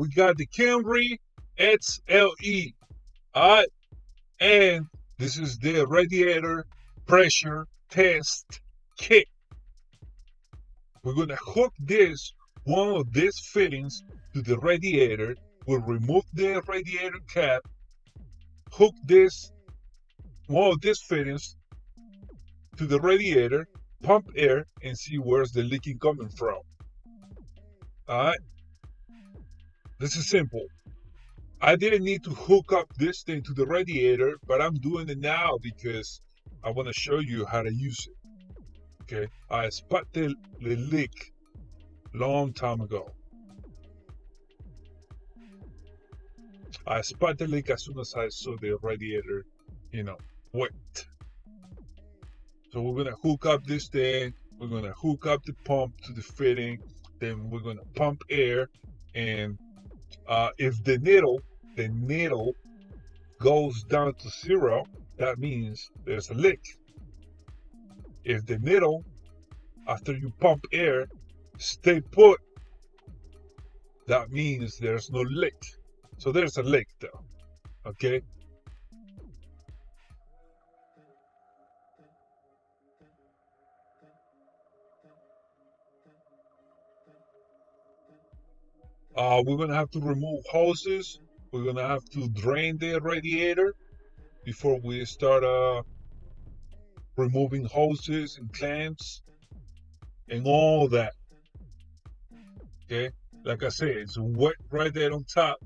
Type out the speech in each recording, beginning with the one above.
we got the Camry XLE. Alright, and this is the radiator pressure test kit. We're gonna hook one of these fittings to the radiator. We'll remove the radiator cap, hook one of these fittings to the radiator, pump air, and see where's the leaking coming from. Alright, this is simple. I didn't need to hook up this thing to the radiator, but I'm doing it now because I want to show you how to use it. Okay, I spotted the leak long time ago. I spotted the leak as soon as I saw the radiator, wet. So we're gonna hook up this thing. We're gonna hook up the pump to the fitting. Then we're gonna pump air, and if the needle goes down to 0, that means there's a leak. If the needle, after you pump air, stay put, that means there's no leak. So there's a leak though, okay? We're gonna have to remove hoses. We're gonna have to drain the radiator before we start removing hoses and clamps and all that. Okay, like I said, it's wet right there on top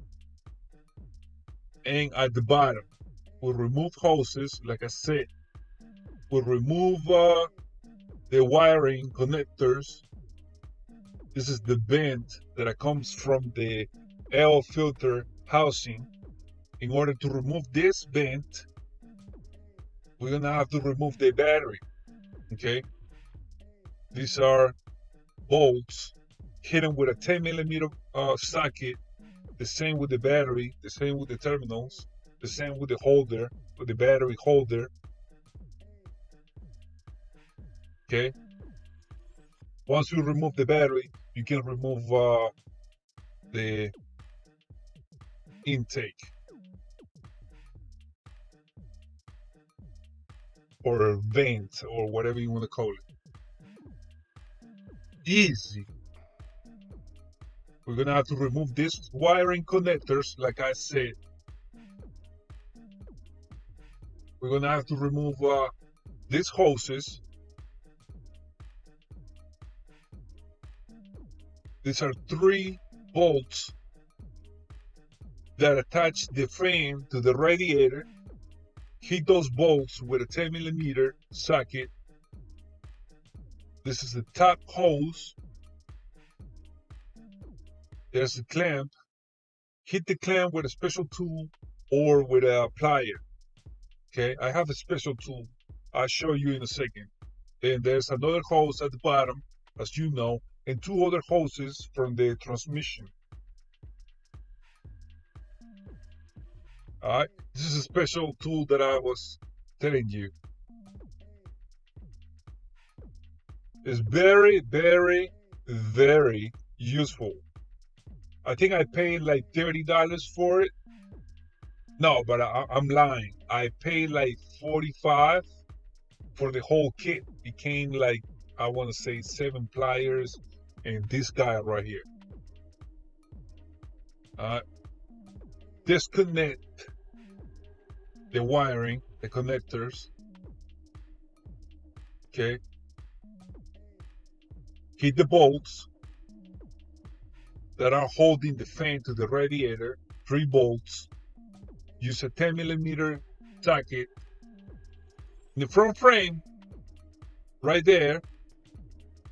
and at the bottom. We'll remove hoses, like I said. We'll remove the wiring connectors. This is the vent that comes from the air filter housing. In order to remove this vent, we're gonna have to remove the battery. Okay, these are bolts hidden with a 10mm socket. The same with the battery, the same with the terminals, the same with the holder, with the battery holder. Okay, once you remove the battery, you can remove the intake or vent or whatever you want to call it. Easy. We're gonna have to remove these wiring connectors, like I said. We're gonna have to remove these hoses. These are 3 bolts that attach the frame to the radiator. Hit those bolts with a 10mm socket. This is the top hose. There's a clamp. Hit the clamp with a special tool or with a plier. Okay, I have a special tool. I'll show you in a second. Then there's another hose at the bottom, as you know, and 2 other hoses from the transmission. Alright, this is a special tool that I was telling you. It's very, very, very useful. I think I paid like $30 for it. No, but I'm lying. I paid like $45 for the whole kit. It came like, I want to say 7 pliers and this guy right here. Disconnect the wiring, the connectors. Okay. Hit the bolts that are holding the fan to the radiator. 3 bolts. Use a 10mm socket. In the front frame, right there,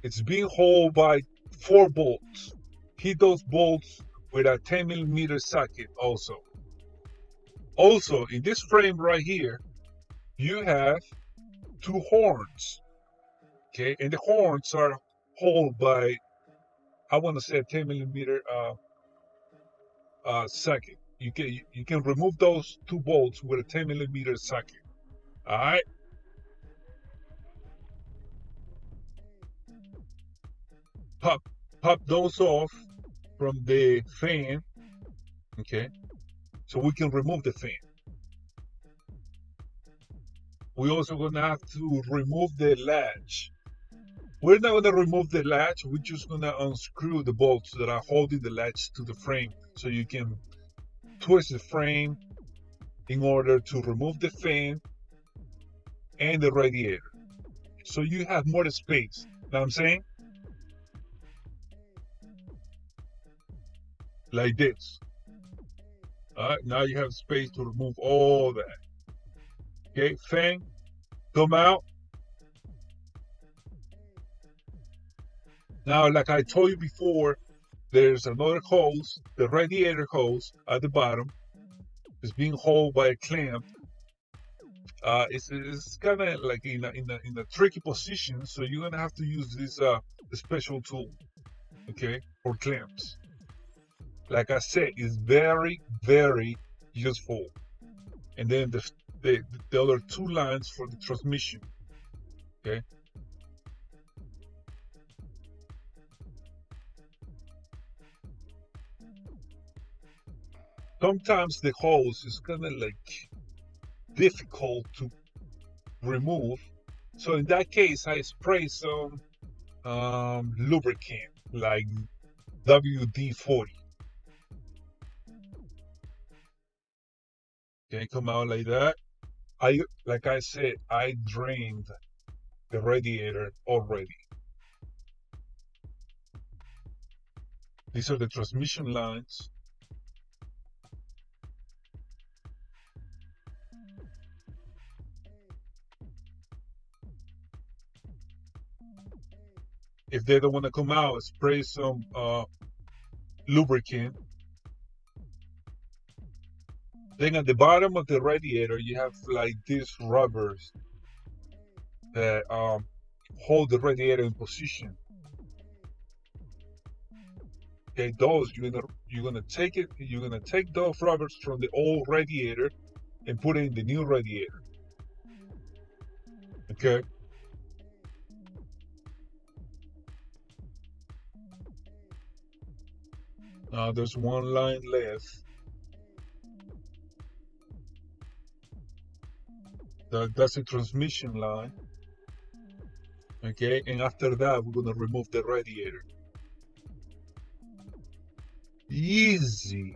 it's being held by 4 bolts. Hit those bolts with a 10mm socket also. Also, in this frame right here, you have 2 horns. Okay, and the horns are held by, I want to say, a 10mm socket. You can remove those 2 bolts with a 10mm socket. All right. Pop those off from the fan. Okay, so we can remove the fan. We also gonna have to remove the latch. We're not gonna remove the latch. We're just gonna unscrew the bolts that are holding the latch to the frame, so you can twist the frame in order to remove the fan and the radiator, so you have more space. Know what I'm saying? Like this. All right, now you have space to remove all that. Okay, fan, come out. Now, like I told you before, there's another hose, the radiator hose at the bottom. It's being held by a clamp. It's kind of like in a tricky position, so you're gonna have to use this special tool, okay, for clamps. Like I said, it's very useful. And then the, the other two lines for the transmission, okay. Sometimes the hose is kind of like difficult to remove. So in that case, I spray some lubricant like WD-40. Okay, come out like that. Like I said, I drained the radiator already. These are the transmission lines. If they don't want to come out, spray some lubricant. Then at the bottom of the radiator, you have like these rubbers that hold the radiator in position. Okay, those you're gonna take it. You're gonna take those rubbers from the old radiator and put it in the new radiator. Okay. Now there's one line left. That's a transmission line. Okay, and after that, we're gonna remove the radiator. Easy.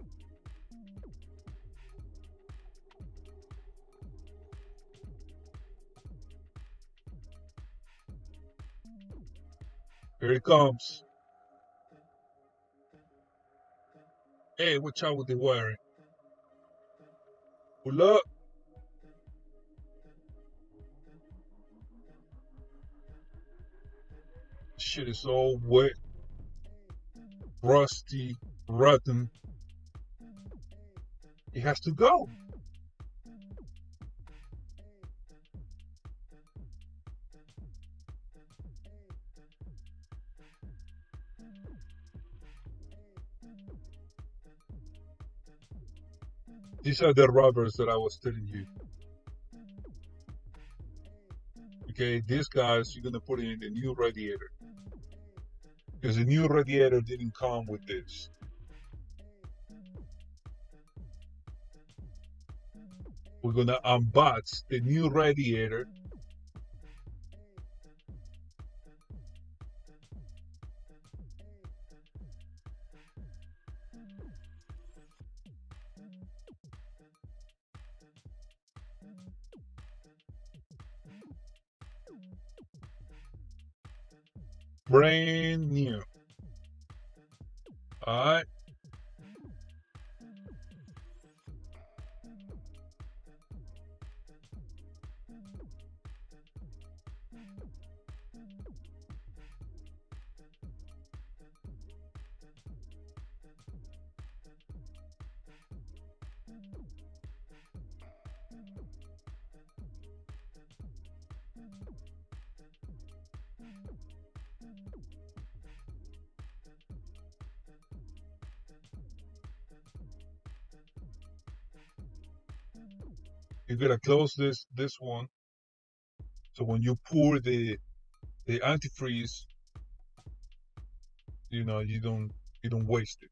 Here it comes. Hey, watch out with the wiring. Pull up. Shit is all wet, rusty, rotten. It has to go. These are the rubbers that I was telling you. Okay, these guys you're gonna put in the new radiator because the new radiator didn't come with this. We're gonna unbox the new radiator. Brand new. All right. You gotta close this one so when you pour the antifreeze, you know you don't waste it.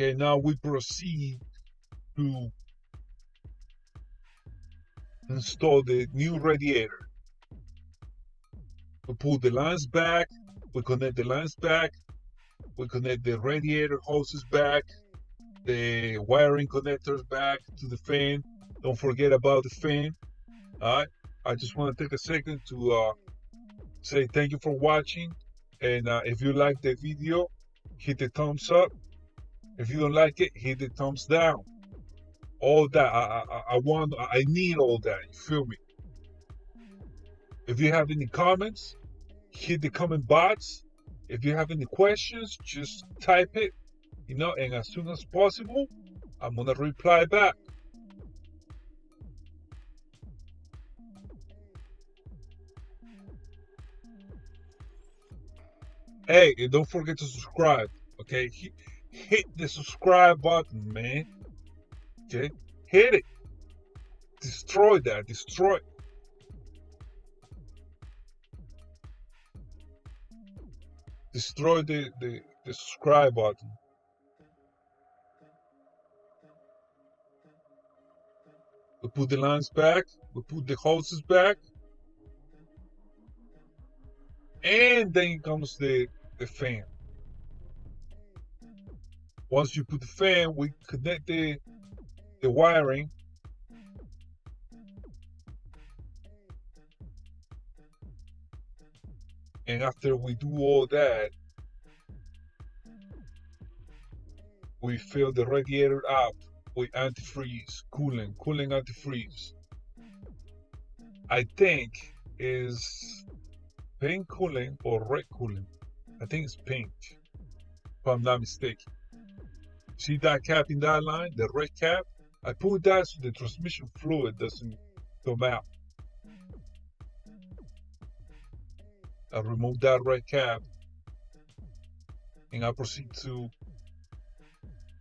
Okay, now we proceed to install the new radiator. We pull the lines back, we connect the lines back, we connect the radiator hoses back, the wiring connectors back to the fan. Don't forget about the fan. All right. I just want to take a second to say thank you for watching. And if you like the video, hit the thumbs up. If you don't like it, hit the thumbs down. All that I need all that. You feel me? If you have any comments, hit the comment box. If you have any questions, just type it, and as soon as possible, I'm gonna reply back. Hey, and don't forget to subscribe. Okay, hit the subscribe button, man. Okay, hit it. Destroy that. Destroy. Destroy the subscribe button. We put the lines back. We put the hoses back. And then comes the fan. Once you put the fan, we connect the wiring. And after we do all that, we fill the radiator up with antifreeze, coolant antifreeze. I think is pink coolant or red coolant. I think it's pink, if I'm not mistaken. See that cap in that line, the red cap? I put that so the transmission fluid doesn't come out. I remove that red cap and I proceed to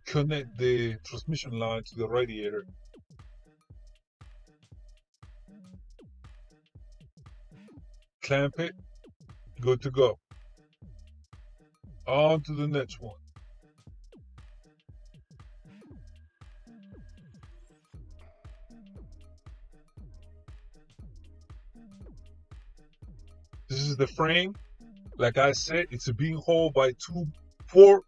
connect the transmission line to the radiator. Clamp it, good to go. On to the next one. This is the frame. Like I said, it's being held by four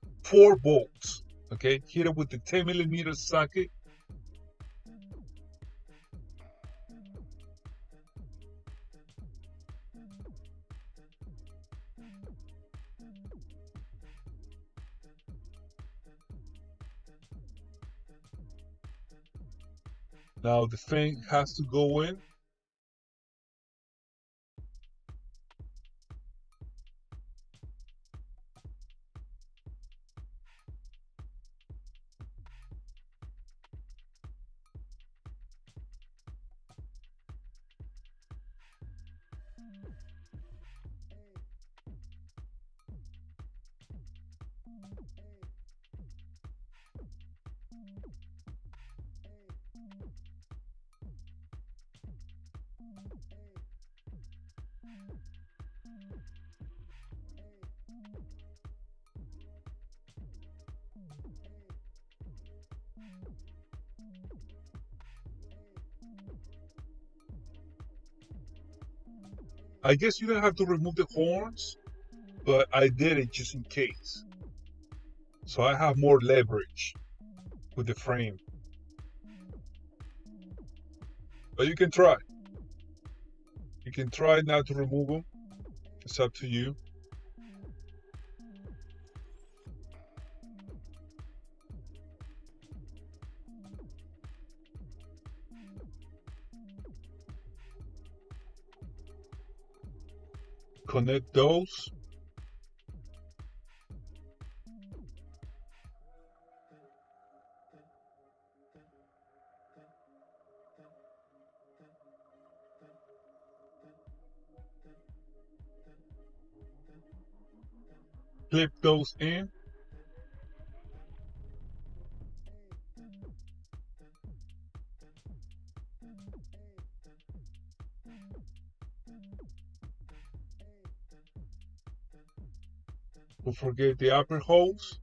bolts. Okay, hit it with the 10mm socket. Now the fan has to go in. I guess you don't have to remove the horns, but I did it just in case. So I have more leverage with the frame. But you can try. You can try not to remove them. It's up to you. Connect those. Clip those in. Don't forget the upper holes.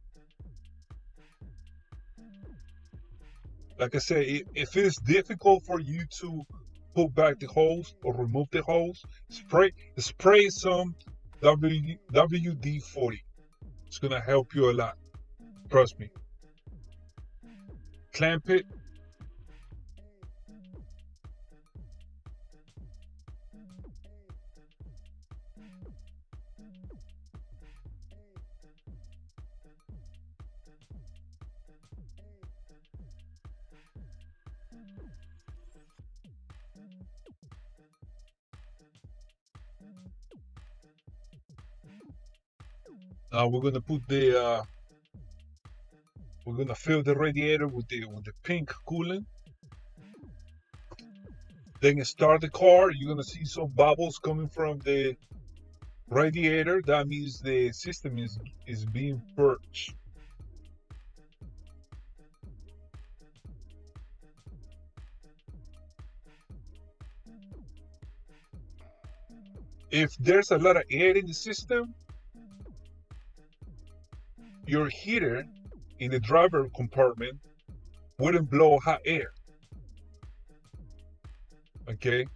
Like I said, if it is difficult for you to put back the hose or remove the hose, spray some WD-40. It's gonna help you a lot. Trust me. Clamp it. Now we're gonna put the we're gonna fill the radiator with the pink coolant. Then start the car. You're gonna see some bubbles coming from the radiator. That means the system is being purged. If there's a lot of air in the system, your heater in the driver compartment wouldn't blow hot air. Okay?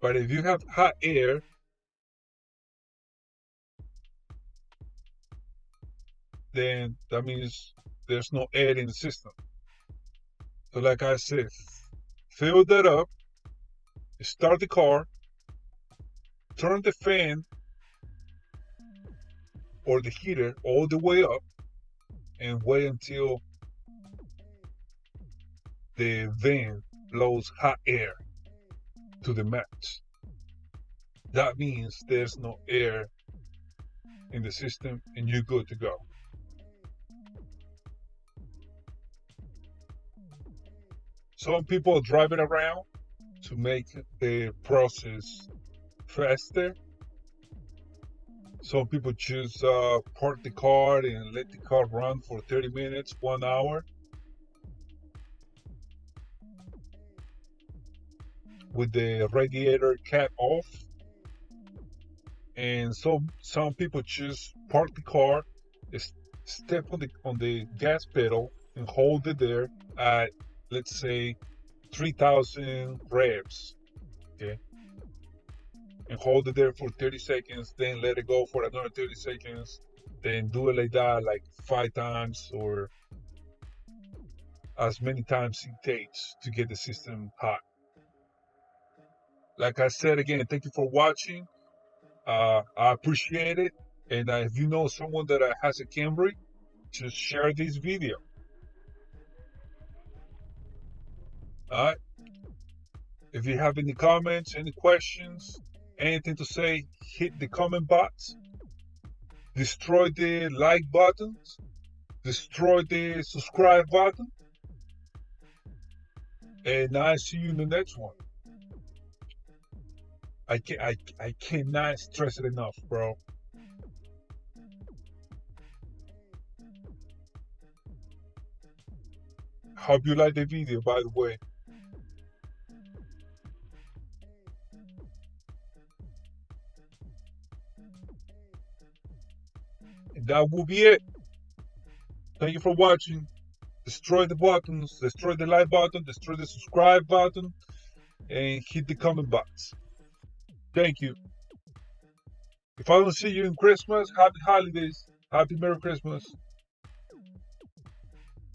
But if you have hot air, then that means there's no air in the system. So like I said, fill that up, start the car, turn the fan or the heater all the way up, and wait until the vent blows hot air to the max. That means there's no air in the system and you're good to go. Some people drive it around to make the process faster. Some people just park the car and let the car run for 30 minutes, 1 hour, with the radiator cap off. And some people just park the car, step on the gas pedal and hold it there at, let's say, 3,000 revs. Okay, and hold it there for 30 seconds, then let it go for another 30 seconds, then do it like that, like 5 times or as many times it takes to get the system hot. Like I said again, thank you for watching. I appreciate it. And if you know someone that has a Camry, just share this video. All right. If you have any comments, any questions, anything to say, hit the comment box. Destroy the like button. Destroy the subscribe button. And I see you in the next one. I cannot stress it enough, bro. Hope you like the video, by the way. And that will be it. Thank you for watching. Destroy the buttons, destroy the like button, destroy the subscribe button, and hit the comment box. Thank you. If I don't see you in Christmas, happy holidays. Happy Merry Christmas.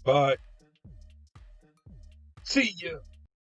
Bye. See ya.